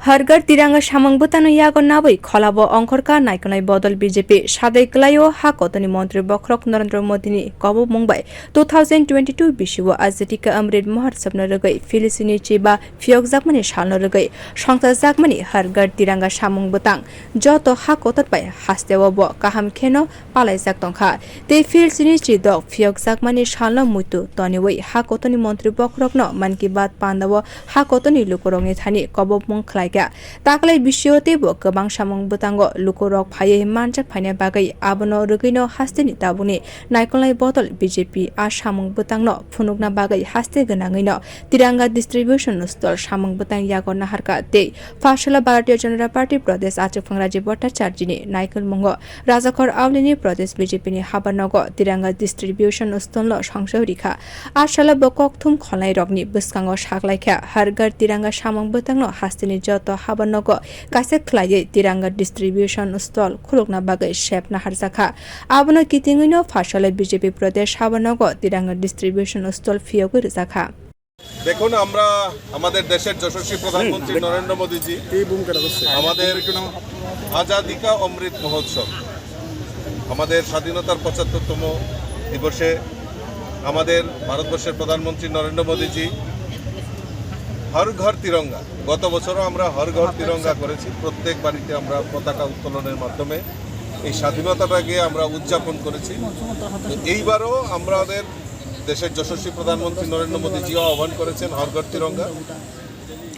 Hargar Tiranga'samwng bwtang yago nawi khola bo ongkhor ka naikolai bodol BJP sadai klaio ha kotoni mantri bokrok Narendra Modi ni kobo mungbai 2022 bisiwo ajetika amrit mahotsav no rwgui filisini chiba phiok jakmani salno rwgui songsa jakmani Hargar Tiranga'samwng bwtang joto ha kotot bai haste bo kaham kheno palaijak tongkha te filisini chidok phiok jakmani salno muitu toniwei ha kotoni mantri bokrok no man ki baat pandawo ha kotoni lukorongni thani kobo mung taklai bisyote bo gobang samung bwtango lukorok phaiye manjak phaina bagai abono rwgui haste ni tabuni naikolai bodol BJP.abo samung bwtangno phunokna bagai haste gwnagui no Tiranga Distribution stall samung bwtang yago nahar ka te fashala bharatiya janata party pradesh achugphang Rajib bhattacharjee ni naikol mungo rajakhor awlini pradesh BJP ni haba nogo Tiranga Distribution stall no songsai rwkha ashala bokok thum kholai rokni bwskango saklaikha Hargar Tiranga'samwng bwtangno haste ni joto haba nogo kaise khlaiye Tiranga Distribution stall khulokna bagai shep nahar jakha abono kitinguino fashala BJP pradesh haba nogo Tiranga Distribution stall phiyogui rwjakha দেখুন আমরা আমাদের দেশের যশস্বী প্রধানমন্ত্রী নরেন্দ্র মোদীজি আমাদের আজাদি কা অমৃত মহোৎসব আমাদের স্বাধীনতার ৭৫তম দিবসে আমাদের ভারতবর্ষের প্রধানমন্ত্রী নরেন্দ্র মোদীজি হর ঘর তিরঙ্গা গত বছরও আমরা হর ঘর তিরঙ্গা করেছি প্রত্যেক বাড়িতে আমরা পতাকা উত্তোলনের মাধ্যমে এই স্বাধীনতাটাকে আমরা উদযাপন করেছি এইবারও আমাদের দেশের যশস্বী প্রধানমন্ত্রী নরেন্দ্র মোদীজিও আহ্বান করেছেন হর ঘর তিরঙ্গা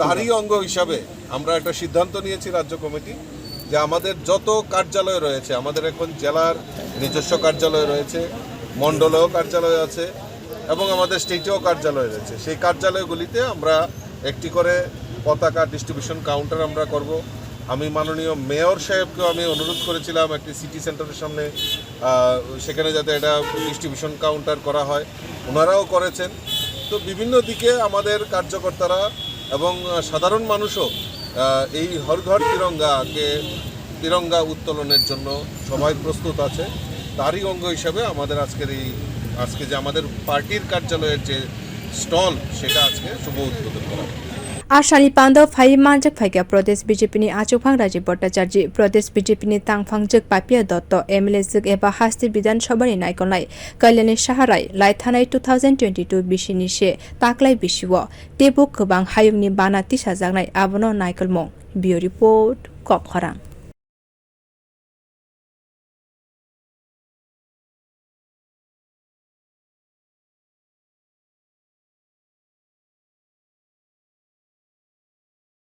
তারই অঙ্গ হিসাবে আমরা একটা সিদ্ধান্ত নিয়েছি রাজ্য কমিটি যে আমাদের যত কার্যালয় রয়েছে আমাদের এখন জেলার নিজস্ব কার্যালয় রয়েছে মণ্ডলেও কার্যালয় আছে এবং আমাদের স্টেটেও কার্যালয় রয়েছে সেই কার্যালয়গুলিতে আমরা একটি করে পতাকা ডিস্ট্রিবিউশন কাউন্টার আমরা করব আমি মাননীয় মেয়র সাহেবকেও আমি অনুরোধ করেছিলাম একটি সিটি সেন্টারের সামনে সেখানে যাতে এটা ডিস্ট্রিবিউশন কাউন্টার করা হয় ওনারাও করেছেন তো বিভিন্ন দিকে আমাদের কার্যকর্তারা এবং সাধারণ মানুষও এই হর ঘর তিরঙ্গা উত্তোলনের জন্য সবাই প্রস্তুত আছে তারই অঙ্গ হিসাবে আমাদের আজকে যে আমাদের পার্টির কার্যালয়ের যে স্টল সেটা আজকে শুভ উদ্বোধন করা হবে Ashali Pando Phai Manjak Phaiga Pradesh BJP ni achugphang Rajib bhattacharjee Pradesh BJP ni tangphang jek papia dotto MLA jek eba haste Bidhan Sabha ni naikolai kailani saharai lai thanai 2022 bisini she taklai bisiwo tabuk khobang hayung ni bana tisa jagnai abono naikol mwng Bureau Report Kopharang